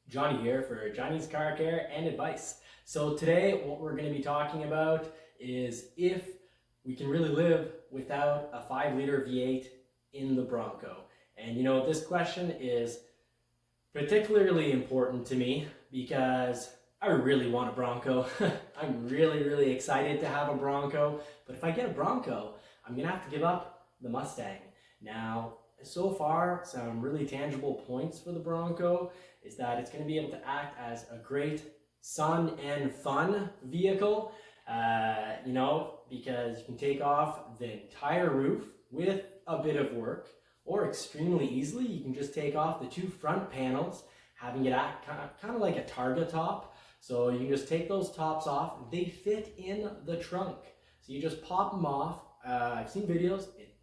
Johnny here for Johnny's Car Care and Advice. So today what we're going to be talking about is if we can really live without a 5-liter V8 in the Bronco. And you know, this question is particularly important to me because I really want a Bronco. I'm really excited to have a Bronco, but if I get a Bronco, I'm going to have to give up the Mustang. Now, so far, some really tangible points for the Bronco is that it's going to be able to act as a great sun and fun vehicle, because you can take off the entire roof with a bit of work, or extremely easily, you can just take off the 2 front panels, having it act kind of like a Targa top. So you can just take those tops off, they fit in the trunk. So you just pop them off. I've seen videos, it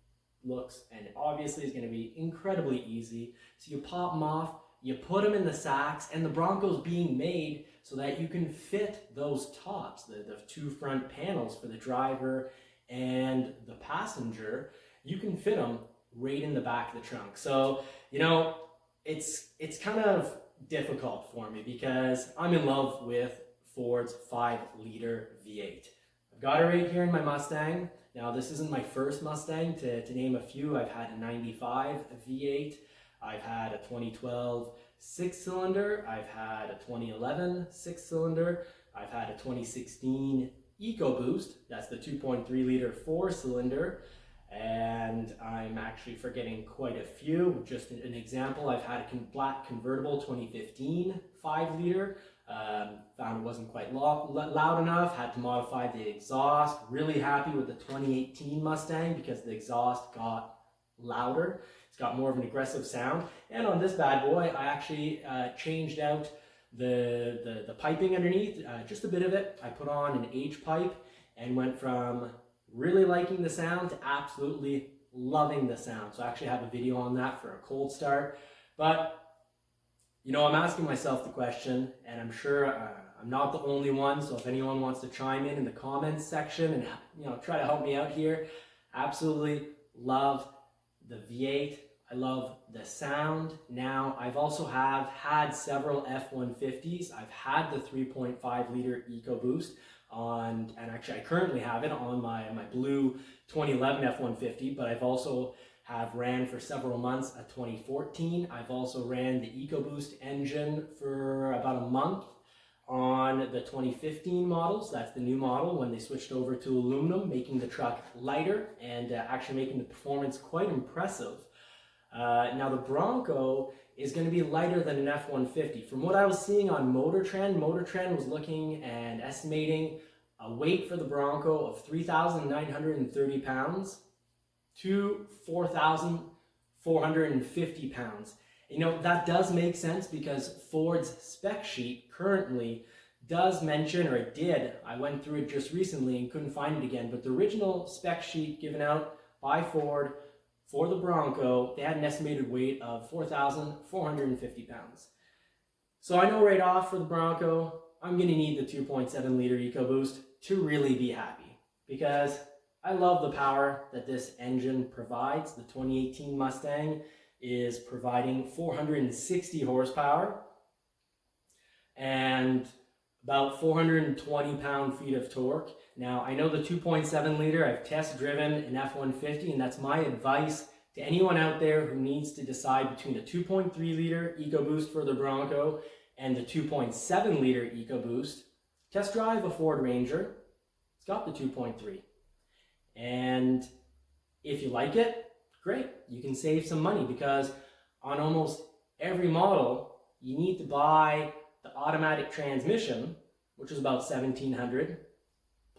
looks and obviously is going to be incredibly easy. So you pop them off, you put them in the sacks, and the Bronco's being made so that you can fit those tops, the 2 front panels for the driver and the passenger, you can fit them right in the back of the trunk. So, you know, it's kind of difficult for me because I'm in love with Ford's 5-liter V8. I've got it right here in my Mustang. Now, this isn't my first Mustang. To name a few, I've had a 95 V8, I've had a 2012 6-cylinder, I've had a 2011 6-cylinder, I've had a 2016 Ecoboost, that's the 2.3-liter 4-cylinder, and I'm actually forgetting quite a few. Just an example, I've had a black convertible 2015 5-liter, found it wasn't quite loud enough, had to modify the exhaust. Really happy with the 2018 Mustang because the exhaust got louder. It's got more of an aggressive sound. And on this bad boy, I actually changed out the piping underneath, just a bit of it. I put on an H pipe and went from really liking the sound to absolutely loving the sound. So I actually have a video on that for a cold start. But you know, I'm asking myself the question, and I'm sure I'm not the only one, so if anyone wants to chime in the comments section and, you know, try to help me out here, absolutely love the V8. I love the sound. Now, I've also had several F-150s. I've had the 3.5-liter Ecoboost and actually I currently have it on my blue 2011 F-150, but I've also ran for several months a 2014. I've also ran the Ecoboost engine for about a month on the 2015 models. That's the new model when they switched over to aluminum, making the truck lighter and actually making the performance quite impressive. Now the Bronco is going to be lighter than an F-150. From what I was seeing on Motor Trend was looking and estimating a weight for the Bronco of 3,930 pounds to 4,450 pounds. You know, that does make sense because Ford's spec sheet currently does mention, or it did, I went through it just recently and couldn't find it again, but the original spec sheet given out by Ford for the Bronco, they had an estimated weight of 4,450 pounds. So I know right off for the Bronco, I'm going to need the 2.7-liter Ecoboost to really be happy because I love the power that this engine provides. The 2018 Mustang is providing 460 horsepower and about 420 pound-feet of torque. Now, I know the 2.7-liter, I've test driven an F-150, and that's my advice to anyone out there who needs to decide between the 2.3-liter Ecoboost for the Bronco and the 2.7-liter Ecoboost. Test drive a Ford Ranger. It's got the 2.3. And if you like it, great. You can save some money because on almost every model, you need to buy the automatic transmission, which is about $1,700,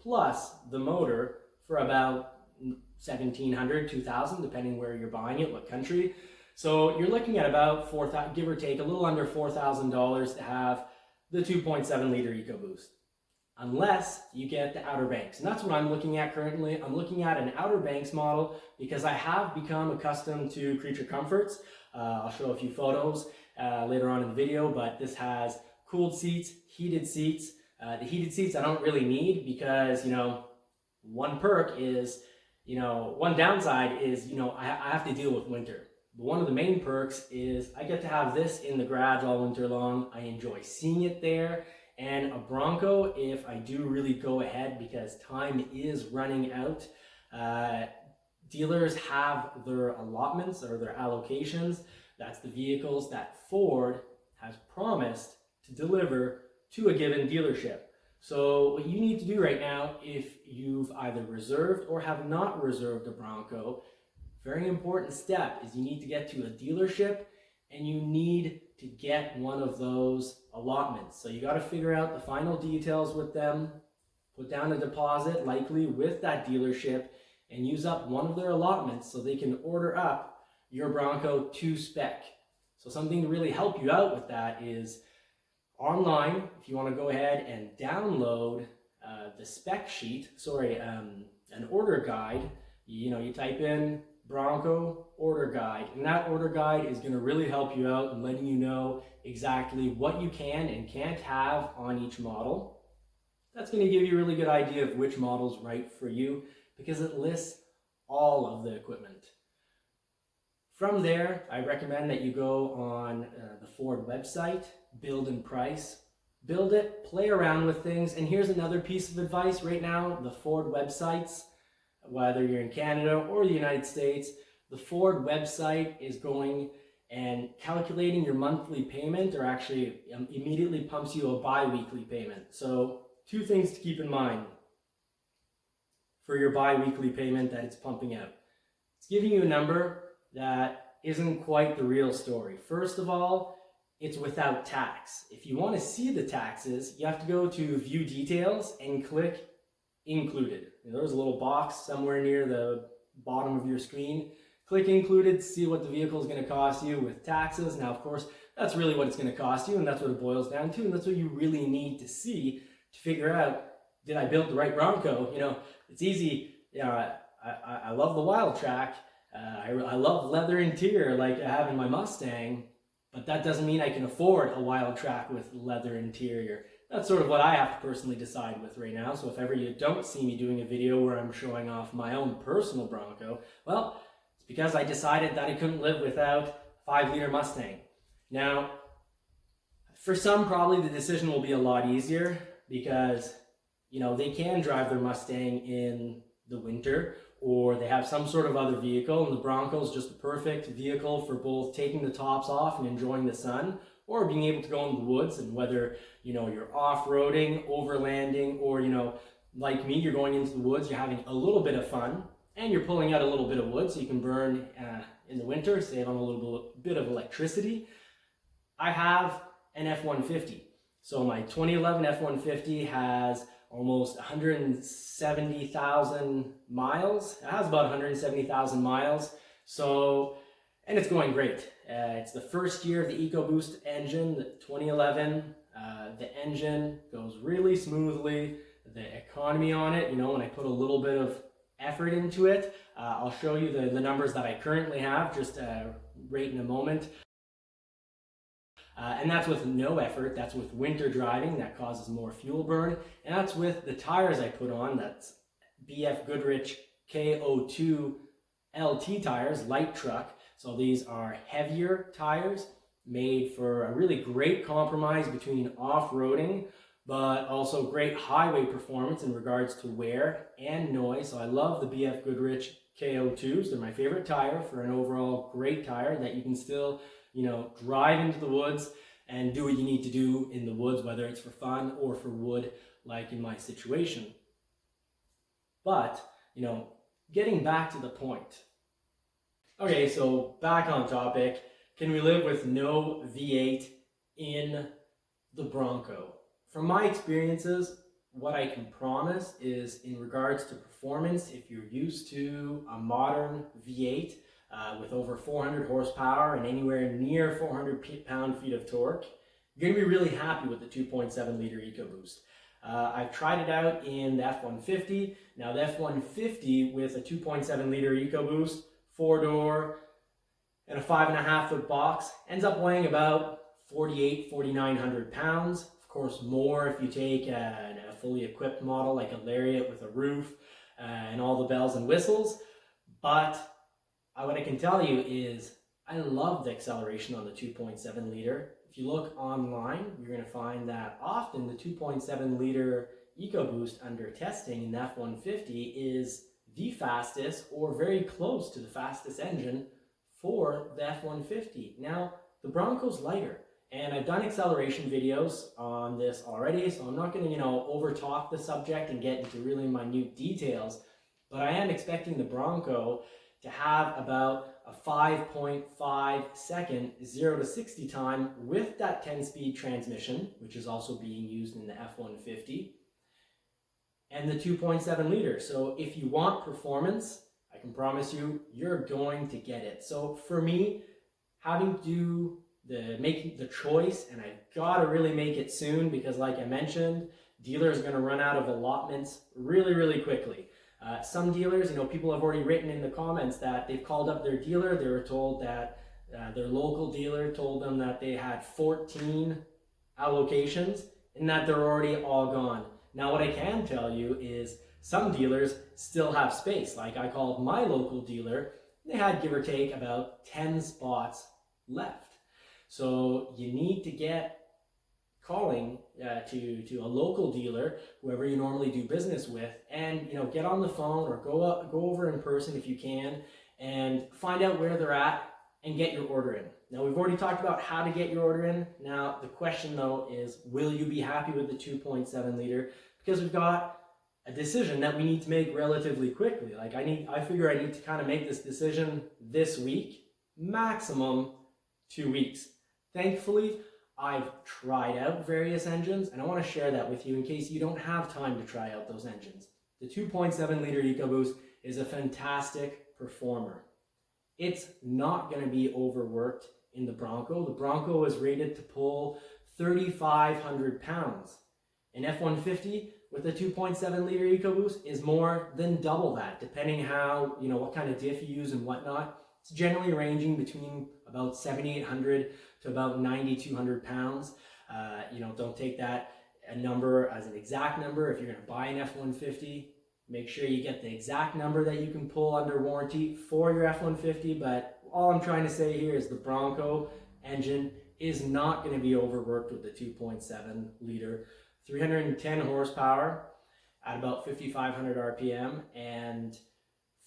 plus the motor for about $1,700, $2,000, depending where you're buying it, what country. So you're looking at about $4,000, give or take, a little under $4,000 to have the 2.7-liter Ecoboost, unless you get the Outer Banks. And that's what I'm looking at currently. I'm looking at an Outer Banks model because I have become accustomed to creature comforts. I'll show a few photos later on in the video, but this has cooled seats, heated seats. The heated seats I don't really need because, you know, one perk is, you know, one downside is, you know, I have to deal with winter. But one of the main perks is I get to have this in the garage all winter long. I enjoy seeing it there. And a Bronco, if I do really go ahead, because time is running out, dealers have their allotments or their allocations. That's the vehicles that Ford has promised to deliver to a given dealership. So what you need to do right now, if you've either reserved or have not reserved a Bronco, very important step is you need to get to a dealership and you need to get one of those allotments. So you got to figure out the final details with them, put down a deposit likely with that dealership, and use up one of their allotments so they can order up your Bronco to spec. So something to really help you out with that is online, if you want to go ahead and download the spec sheet, an order guide. You type in Bronco order guide, and that order guide is going to really help you out in letting you know exactly what you can and can't have on each model. That's going to give you a really good idea of which model's right for you, because it lists all of the equipment. From there, I recommend that you go on the Ford website, build and price, build it, play around with things. And here's another piece of advice right now: the Ford websites, whether you're in Canada or the United States, the Ford website is going and calculating your monthly payment, or actually immediately pumps you a bi-weekly payment. So two things to keep in mind for your bi-weekly payment that it's pumping out. It's giving you a number that isn't quite the real story. First of all, it's without tax. If you want to see the taxes, you have to go to View Details and click Included. There's a little box somewhere near the bottom of your screen. Click Included, see what the vehicle is going to cost you with taxes. Now, of course, that's really what it's going to cost you, and that's what it boils down to, and that's what you really need to see to figure out, did I build the right Bronco? It's easy. I love the Wild Track. I love leather interior like I have in my Mustang, but that doesn't mean I can afford a Wild Track with leather interior. That's sort of what I have to personally decide with right now. So if ever you don't see me doing a video where I'm showing off my own personal Bronco, well, it's because I decided that I couldn't live without a 5-liter Mustang. Now, for some, probably the decision will be a lot easier because, they can drive their Mustang in the winter, or they have some sort of other vehicle, and the Bronco is just the perfect vehicle for both taking the tops off and enjoying the sun, or being able to go in the woods. And whether you're off-roading, overlanding, or like me, you're going into the woods, you're having a little bit of fun, and you're pulling out a little bit of wood so you can burn in the winter, save on a little bit of electricity. I have an F-150. So my 2011 F-150 has almost 170,000 miles. It has about 170,000 miles. So, and it's going great. It's the first year of the Ecoboost engine, the 2011. The engine goes really smoothly. The economy on it, when I put a little bit of effort into it, I'll show you the numbers that I currently have just right in a moment. And that's with no effort. That's with winter driving. That causes more fuel burn. And that's with the tires I put on. That's BF Goodrich KO2 LT tires, light truck. So these are heavier tires made for a really great compromise between off-roading, but also great highway performance in regards to wear and noise. So I love the BF Goodrich KO2s. They're my favorite tire for an overall great tire that you can still drive into the woods and do what you need to do in the woods, whether it's for fun or for wood, like in my situation. But, getting back to the point. Okay, so back on topic. Can we live with no V8 in the Bronco? From my experiences, what I can promise is in regards to performance, if you're used to a modern V8, with over 400 horsepower and anywhere near 400 pound-feet of torque, you're going to be really happy with the 2.7 liter Ecoboost. I've tried it out in the F-150. Now the F-150 with a 2.7 liter Ecoboost, 4-door, and a 5.5 foot box ends up weighing about 4,900 pounds. Of course, more if you take a fully equipped model like a Lariat with a roof and all the bells and whistles. But what I can tell you is I love the acceleration on the 2.7 liter. If you look online, you're going to find that often the 2.7 liter Ecoboost under testing in the F-150 is the fastest or very close to the fastest engine for the F-150. Now, the Bronco's lighter, and I've done acceleration videos on this already, so I'm not going to, over talk the subject and get into really minute details, but I am expecting the Bronco to have about a 5.5 second 0 to 60 time with that 10-speed transmission, which is also being used in the F-150, and the 2.7 liter. So if you want performance, I can promise you, you're going to get it. So for me, having to making the choice, and I gotta really make it soon because like I mentioned, dealers are gonna run out of allotments really, really quickly. Some dealers, people have already written in the comments that they've called up their dealer. They were told that their local dealer told them that they had 14 allocations and that they're already all gone. Now, what I can tell you is some dealers still have space. Like I called my local dealer, they had give or take about 10 spots left. So you need to get calling to a local dealer, whoever you normally do business with, and get on the phone or go over in person if you can and find out where they're at and get your order in. Now, we've already talked about how to get your order in. Now the question though is, will you be happy with the 2.7 liter? Because we've got a decision that we need to make relatively quickly. Like I figure I need to kind of make this decision this week, maximum 2 weeks. Thankfully, I've tried out various engines, and I want to share that with you in case you don't have time to try out those engines. The 2.7 liter Ecoboost is a fantastic performer. It's not going to be overworked in the Bronco. The Bronco is rated to pull 3,500 pounds. An F-150 with a 2.7 liter Ecoboost is more than double that, depending how, what kind of diff you use and whatnot. It's generally ranging between about 7,800 to about 9,200 pounds. Don't take that a number as an exact number. If you're going to buy an F-150, make sure you get the exact number that you can pull under warranty for your F-150. But all I'm trying to say here is the Bronco engine is not going to be overworked with the 2.7 liter, 310 horsepower at about 5,500 RPM and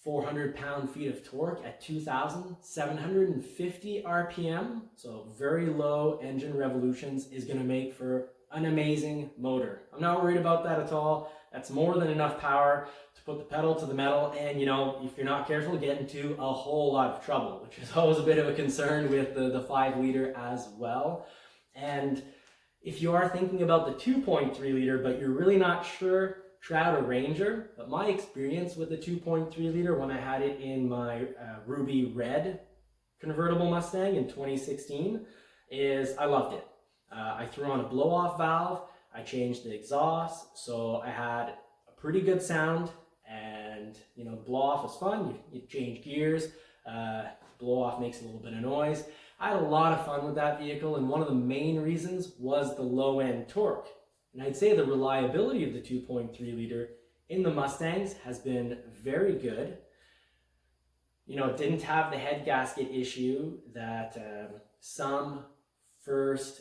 400 pound-feet of torque at 2,750 RPM. So very low engine revolutions is going to make for an amazing motor. I'm not worried about that at all. That's more than enough power to put the pedal to the metal and, if you're not careful, get into a whole lot of trouble, which is always a bit of a concern with the 5 liter as well. And if you are thinking about the 2.3 liter, but you're really not sure, try out a Ranger. But my experience with the 2.3 liter when I had it in my Ruby Red convertible Mustang in 2016 is I loved it. I threw on a blow-off valve. I changed the exhaust, so I had a pretty good sound, and blow-off was fun. You change gears, blow-off makes a little bit of noise. I had a lot of fun with that vehicle, and one of the main reasons was the low-end torque. And I'd say the reliability of the 2.3 liter in the Mustangs has been very good. It didn't have the head gasket issue that some first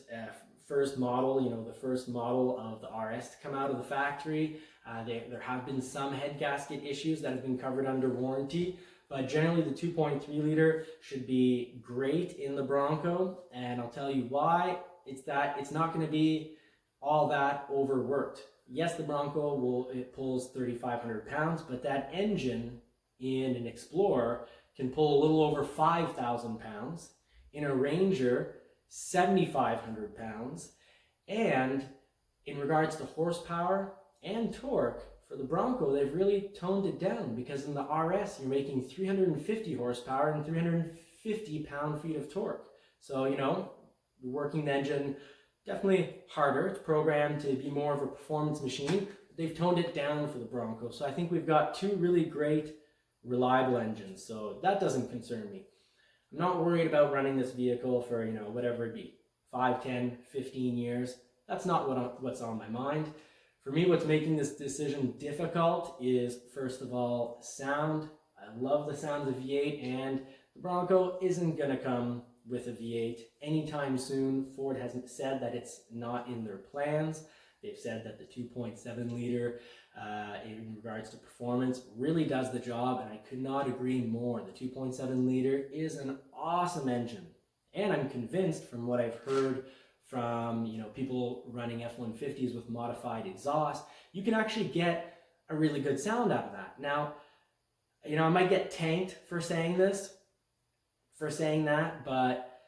model, the first model of the RS to come out of the factory. There have been some head gasket issues that have been covered under warranty, but generally the 2.3 liter should be great in the Bronco, and I'll tell you why. It's that it's not going to be all that overworked. Yes, the Bronco it pulls 3,500 pounds, but that engine in an Explorer can pull a little over 5,000 pounds. In a Ranger, 7,500 pounds. And in regards to horsepower and torque, for the Bronco, they've really toned it down, because in the RS, you're making 350 horsepower and 350 pound-feet of torque. So, you're working the engine definitely harder. It's programmed to be more of a performance machine. But they've toned it down for the Bronco. So I think we've got two really great, reliable engines. So that doesn't concern me. I'm not worried about running this vehicle for, whatever it be, 5, 10, 15 years. That's not what's on my mind. For me, what's making this decision difficult is, first of all, sound. I love the sounds of V8 and The Bronco isn't going to come with a V8 anytime soon. Ford hasn't said that it's not in their plans. They've said that the 2.7 liter in regards to performance really does the job, and I could not agree more. The 2.7 liter is an awesome engine, and I'm convinced from what I've heard from people running F-150s with modified exhaust, you can actually get a really good sound out of that. Now, I might get tanked for saying that, but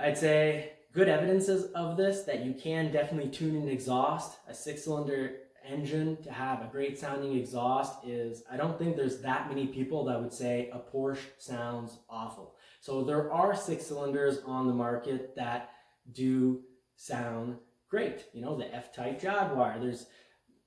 I'd say good evidences of this, that you can definitely tune an exhaust. A 6-cylinder engine to have a great sounding exhaust is, I don't think there's that many people that would say a Porsche sounds awful. So there are 6-cylinders on the market that do sound great. The F-Type Jaguar,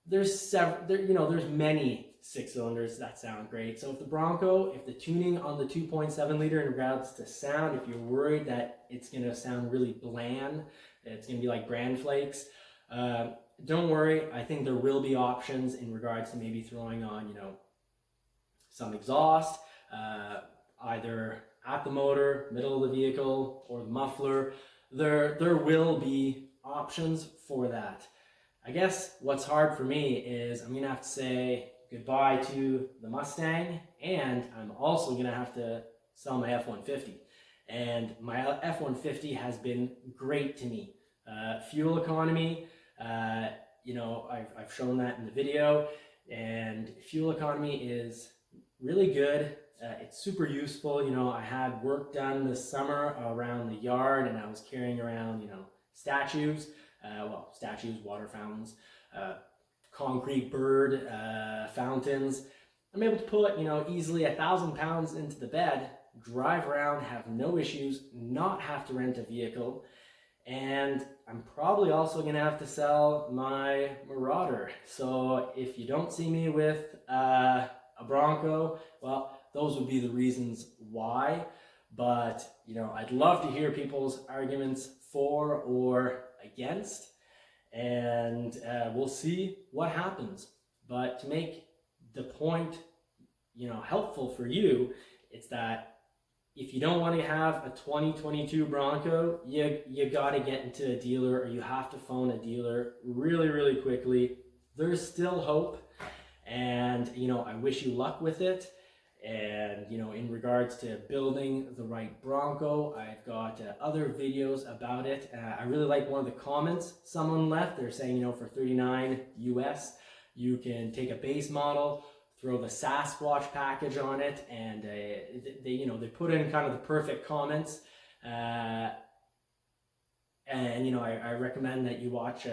there's several, there's many 6-cylinders that sound great. So if the tuning on the 2.7 liter in regards to sound, if you're worried that it's going to sound really bland, it's going to be like bran flakes, don't worry. I think there will be options in regards to maybe throwing on, some exhaust, either at the motor, middle of the vehicle, or the muffler. There will be options for that. I guess what's hard for me is I'm going to have to say goodbye to the Mustang, and I'm also going to have to sell my F-150. And my F-150 has been great to me. Fuel economy, I've shown that in the video, and fuel economy is really good. It's super useful. I had work done this summer around the yard, and I was carrying around, statues, water fountains, concrete bird fountains. I'm able to put, easily 1,000 pounds into the bed, drive around, have no issues, not have to rent a vehicle. And I'm probably also going to have to sell my Marauder. So if you don't see me with a Bronco, well, those would be the reasons why. But, I'd love to hear people's arguments for or against. And we'll see what happens. But to make the point, helpful for you, it's that if you don't want to have a 2022 Bronco, you got to get into a dealer, or you have to phone a dealer really, really quickly. There's still hope, and I wish you luck with it. And in regards to building the right Bronco, I've got other videos about it. I really like one of the comments someone left. They're saying, for $39 US, you can take a base model, throw the Sasquatch package on it, and they put in kind of the perfect comments. And I recommend that you watch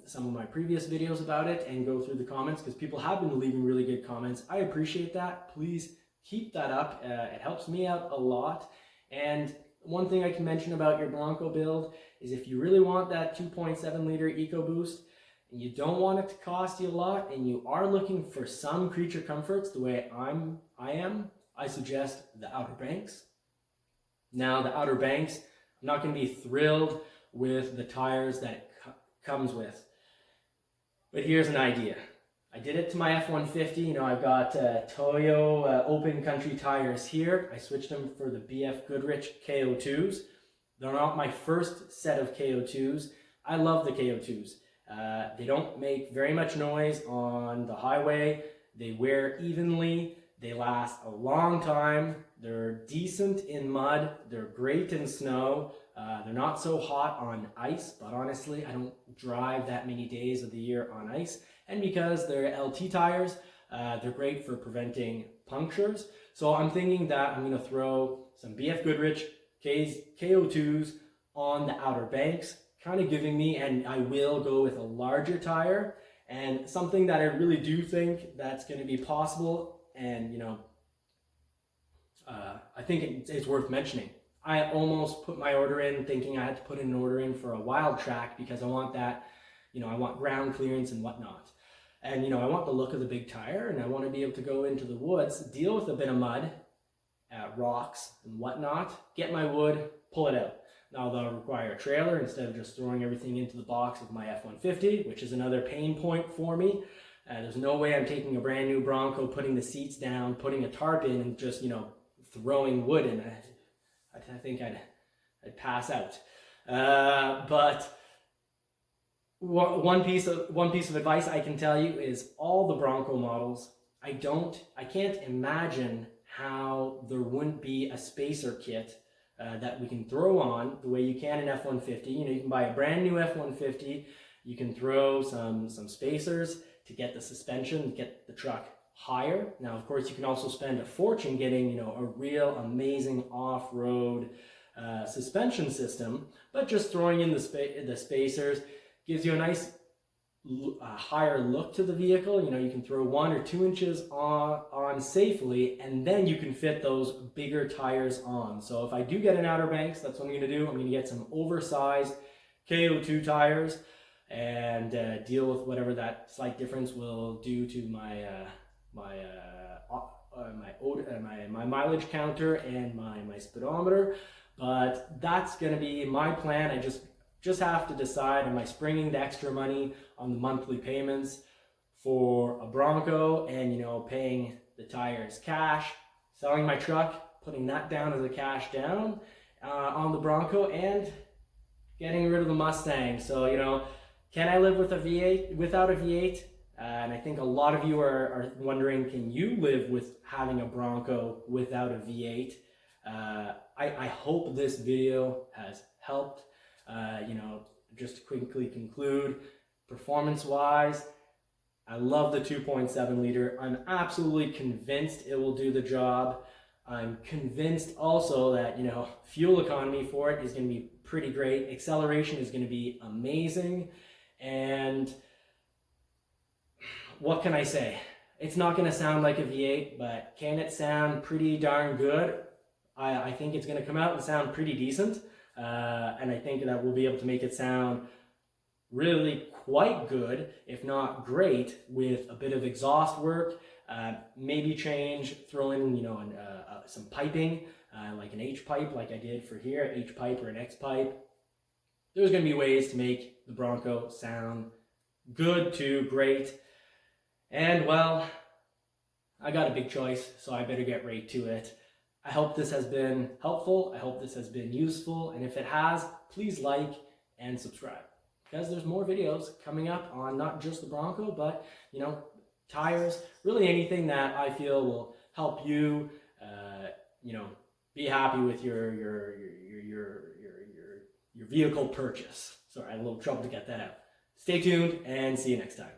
some of my previous videos about it and go through the comments, because people have been leaving really good comments. I appreciate that. Please keep that up. It helps me out a lot. And one thing I can mention about your Bronco build is, if you really want that 2.7 liter Ecoboost, and you don't want it to cost you a lot, and you are looking for some creature comforts the way I suggest the Outer Banks. Now, the Outer Banks, I'm not going to be thrilled with the tires that it comes with. But here's an idea. I did it to my F-150. I've got Toyo open country tires here. I switched them for the BF Goodrich KO2s. They're not my first set of KO2s. I love the KO2s. They don't make very much noise on the highway. They wear evenly. They last a long time. They're decent in mud. They're great in snow. They're not so hot on ice, but honestly, I don't drive that many days of the year on ice. And because they're LT tires, they're great for preventing punctures. So I'm thinking that I'm going to throw some BF Goodrich KO2s on the Outer Banks, kind of giving me, and I will go with a larger tire. And something that I really do think that's going to be possible, and I think it's worth mentioning. I almost put my order in thinking I had to put an order in for a wild track, because I want that, I want ground clearance and whatnot. And I want the look of the big tire, and I want to be able to go into the woods, deal with a bit of mud, rocks and whatnot, get my wood, pull it out. Now that'll require a trailer instead of just throwing everything into the box of my F-150, which is another pain point for me. There's no way I'm taking a brand new Bronco, putting the seats down, putting a tarp in, and just, throwing wood, and I think I'd pass out. But one piece of advice I can tell you is all the Bronco models, I can't imagine how there wouldn't be a spacer kit that we can throw on the way you can in F-150. You know, you can buy a brand new F-150, you can throw some spacers to get the suspension, get the truck higher. Now, of course, you can also spend a fortune getting, you know, a real amazing off-road suspension system, but just throwing in the spacers gives you a nice higher look to the vehicle. You know, you can throw 1 or 2 inches on safely, and then you can fit those bigger tires on. So if I do get an Outer Banks, that's what I'm going to do. I'm going to get some oversized KO2 tires and deal with whatever that slight difference will do to my my mileage counter and my speedometer. But that's going to be my plan. I just have to decide, am I springing the extra money on the monthly payments for a Bronco and, you know, paying the tires cash, selling my truck, putting that down as a cash down on the Bronco, and getting rid of the Mustang. So, you know, can I live with a V8 without a V8? And I think a lot of you are wondering, can you live with having a Bronco without a V8? I hope this video has helped. You know, just to quickly conclude, performance-wise, I love the 2.7 liter. I'm absolutely convinced it will do the job. I'm convinced also that, you know, fuel economy for it is going to be pretty great. Acceleration is going to be amazing. And what can I say? It's not going to sound like a V8, but can it sound pretty darn good? I think it's going to come out and sound pretty decent. And I think that we'll be able to make it sound really quite good, if not great, with a bit of exhaust work, maybe throw in, you know, some piping, like an H-pipe, like I did for here, H-pipe or an X-pipe. There's going to be ways to make the Bronco sound good to great. And well, I got a big choice, so I better get right to it. I hope this has been helpful. I hope this has been useful. And if it has, please like and subscribe, because there's more videos coming up on not just the Bronco, but, you know, tires, really anything that I feel will help you, you know, be happy with your vehicle purchase. Sorry, I had a little trouble to get that out. Stay tuned and see you next time.